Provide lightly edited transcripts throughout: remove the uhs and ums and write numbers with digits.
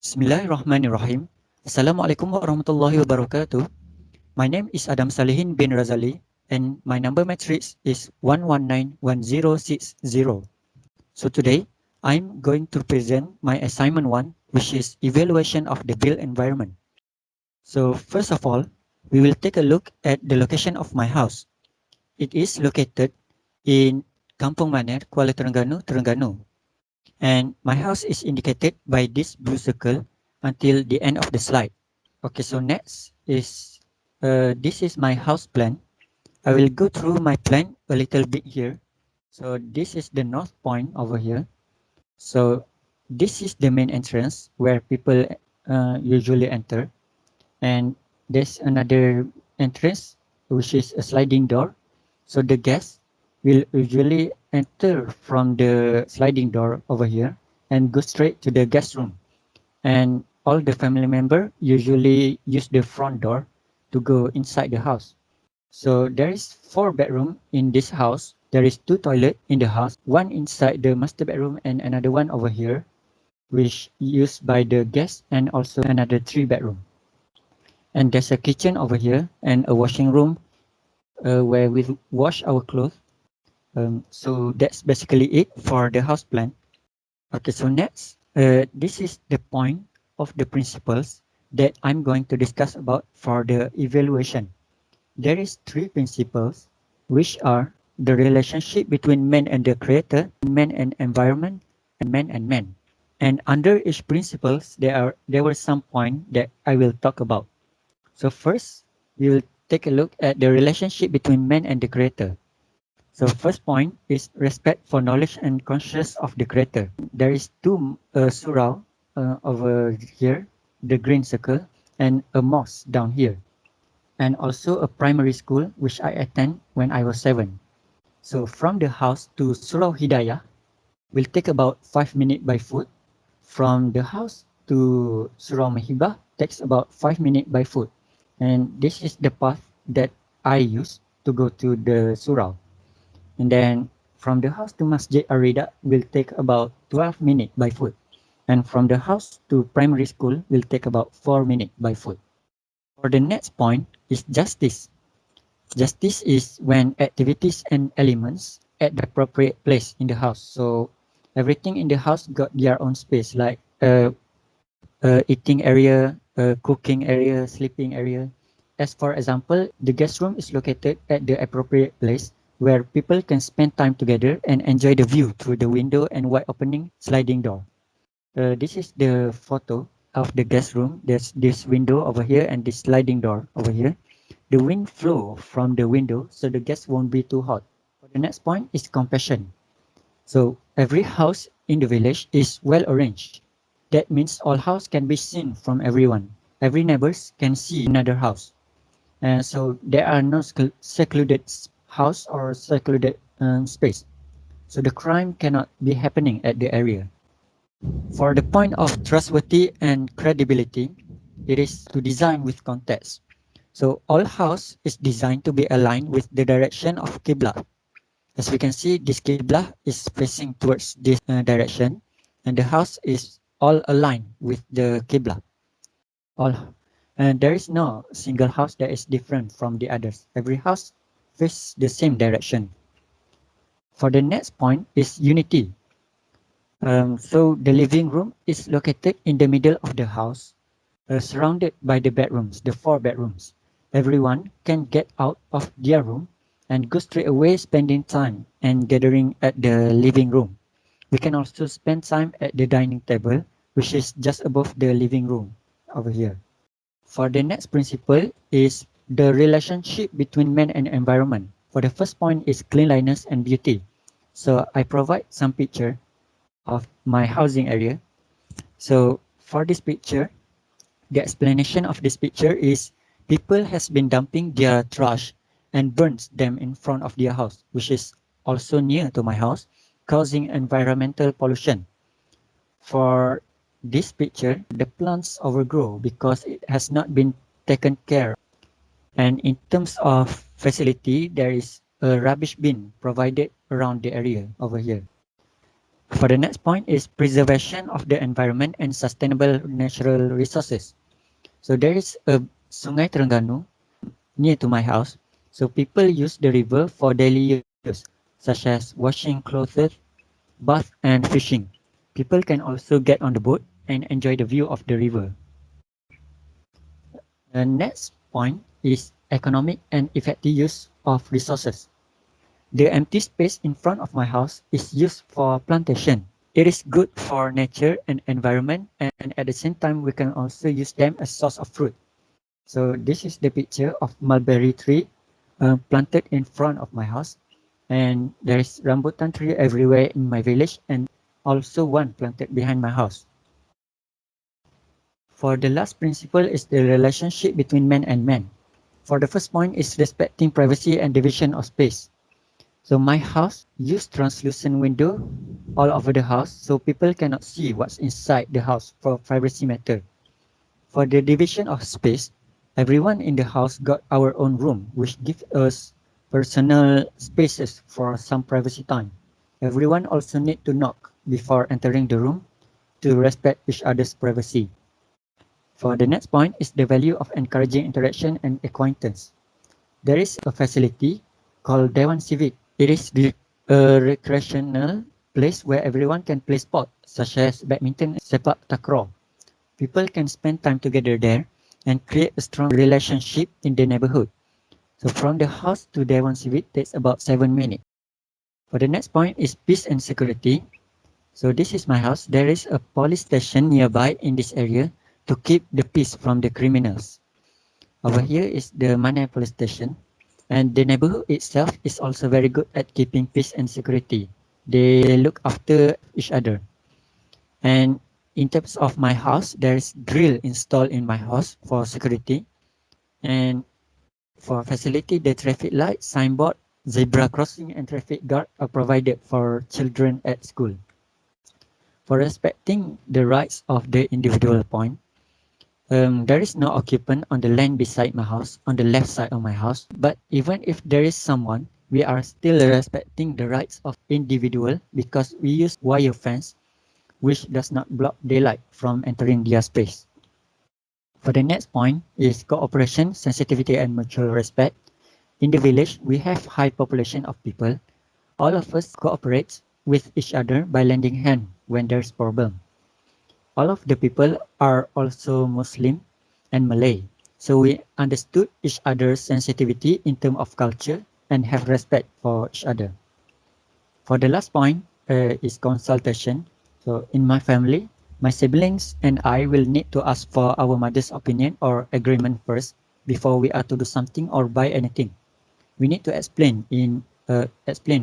Bismillahirrahmanirrahim. Assalamualaikum warahmatullahi wabarakatuh. My name is Adam Salihin bin Razali and my number matrix is 1191060. So today I'm going to present my assignment 1, which is evaluation of the built environment. So first of all, we will take a look at the location of my house. It is located in Kampung Maner, Kuala Terengganu, Terengganu. And my house is indicated by this blue circle until the end of the slide. Okay, so next is this is my house plan. I will go through my plan a little bit here. So this is the north point over here. So this is the main entrance where people usually enter, and there's another entrance which is a sliding door. So the guests will usually enter from the sliding door over here and go straight to the guest room. And all the family member usually use the front door to go inside the house. So there is 4 bedroom in this house. There is 2 toilet in the house, one inside the master bedroom and another one over here, which used by the guests, and also another 3 bedroom. And there's a kitchen over here and a washing room where we wash our clothes. So that's basically it for the house plan. Okay, so next, this is the point of the principles that I'm going to discuss about for the evaluation. There is 3 principles, which are the relationship between man and the creator, man and environment, and man and man. And under each principles, there were some points that I will talk about. So first, we will take a look at the relationship between man and the creator. So first point is respect for knowledge and conscious of the creator. There is 2 surau over here, the green circle, and a mosque down here, and also a primary school which I attend when I was 7. So from the house to Surau Hidayah will take about 5 minutes by foot. From the house to Surau Mahibah takes about 5 minutes by foot. And this is the path that I use to go to the surau. And then from the house to Masjid Arida will take about 12 minutes by foot. And from the house to primary school will take about 4 minutes by foot. For the next point is justice. Justice is when activities and elements at the appropriate place in the house. So everything in the house got their own space, like eating area, cooking area, sleeping area. As for example, the guest room is located at the appropriate place where people can spend time together and enjoy the view through the window and wide opening sliding door. This is the photo of the guest room. There's this window over here and this sliding door over here. The wind flow from the window so the guests won't be too hot. For the next point is compassion. So every house in the village is well arranged. That means all house can be seen from everyone. Every neighbors can see another house. And so there are no secluded house or secluded space. So the crime cannot be happening at the area. For the point of trustworthy and credibility, it is to design with context. So all house is designed to be aligned with the direction of Qibla. As we can see, this Qibla is facing towards this direction, and the house is all aligned with the Qibla. All, and there is no single house that is different from the others. Every house faces the same direction. For the next point is unity. So the living room is located in the middle of the house, surrounded by the bedrooms, the 4 bedrooms. Everyone can get out of their room and go straight away spending time and gathering at the living room. We can also spend time at the dining table, which is just above the living room over here. For the next principle is the relationship between man and environment. For the first point is cleanliness and beauty. So I provide some picture of my housing area. So for this picture, the explanation of this picture is people has been dumping their trash and burns them in front of their house, which is also near to my house, causing environmental pollution. For this picture, the plants overgrow because it has not been taken care. And in terms of facility, there is a rubbish bin provided around the area over here. For the next point is preservation of the environment and sustainable natural resources. So there is a Sungai Terengganu near to my house. So people use the river for daily use, such as washing clothes, bath and fishing. People can also get on the boat and enjoy the view of the river. The next point is economic and effective use of resources. The empty space in front of my house is used for plantation. It is good for nature and environment, and at the same time we can also use them as source of fruit. So this is the picture of mulberry tree planted in front of my house, and there is rambutan tree everywhere in my village, and also one planted behind my house. For the last principle is the relationship between man and man. For the first point is respecting privacy and division of space. So my house use translucent window all over the house so people cannot see what's inside the house for privacy matter. For the division of space, everyone in the house got our own room, which gives us personal spaces for some privacy time. Everyone also need to knock before entering the room to respect each other's privacy. For the next point is the value of encouraging interaction and acquaintance. There is a facility called Dewan Civic. It is a recreational place where everyone can play sport such as badminton and sepak takraw. People can spend time together there and create a strong relationship in the neighborhood. So from the house to Dewan Civic takes about 7 minutes. For the next point is peace and security. So this is my house. There is a police station nearby in this area to keep the peace from the criminals. Over here is the Mane police station, and the neighborhood itself is also very good at keeping peace and security. They look after each other. And in terms of my house, there is grill installed in my house for security. And for facility, the traffic light, signboard, zebra crossing, and traffic guard are provided for children at school. For respecting the rights of the individual point, there is no occupant on the land beside my house, on the left side of my house. But even if there is someone, we are still respecting the rights of individual because we use wire fence which does not block daylight from entering their space. For the next point is cooperation, sensitivity and mutual respect. In the village, we have high population of people. All of us cooperate with each other by lending hand when there's problem. All of the people are also Muslim and Malay. So we understood each other's sensitivity in terms of culture and have respect for each other. For the last point is consultation. So in my family, my siblings and I will need to ask for our mother's opinion or agreement first before we are to do something or buy anything. We need to explain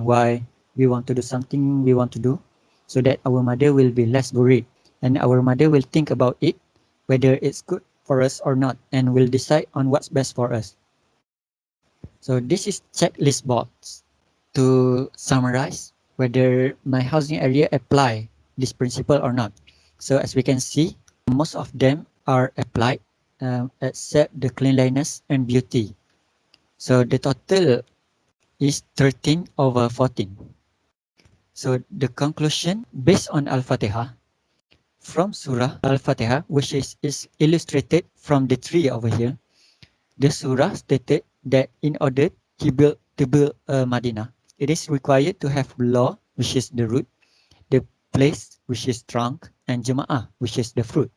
why we want to do something we want to do so that our mother will be less worried and our mother will think about it whether it's good for us or not and will decide on what's best for us. So this is checklist box to summarize whether my housing area apply this principle or not. So as we can see, most of them are applied except the cleanliness and beauty. So the total is 13 over 14. So the conclusion based on Al-Fatiha from Surah Al-Fatiha, which is illustrated from the tree over here. The surah stated that in order to build a Madinah, it is required to have law, which is the root, the place, which is trunk, and Jama'ah, which is the fruit.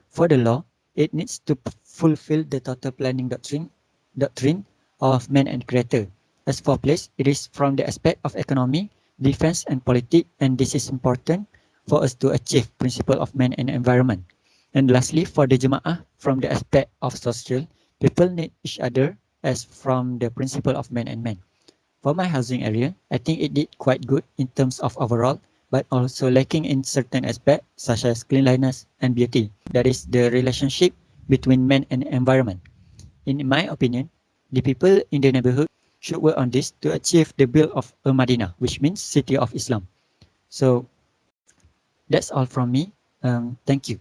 For the law, it needs to fulfill the total planning doctrine of man and creator. As for place, it is from the aspect of economy, defense, and politics, and this is important for us to achieve principle of man and environment. And lastly, for the Jama'ah, from the aspect of social, people need each other as from the principle of man and man. For my housing area, I think it did quite good in terms of overall, but also lacking in certain aspects such as cleanliness and beauty. That is the relationship between man and environment. In my opinion, the people in the neighborhood should work on this to achieve the build of a Madinah, which means city of Islam. So that's all from me. Thank you.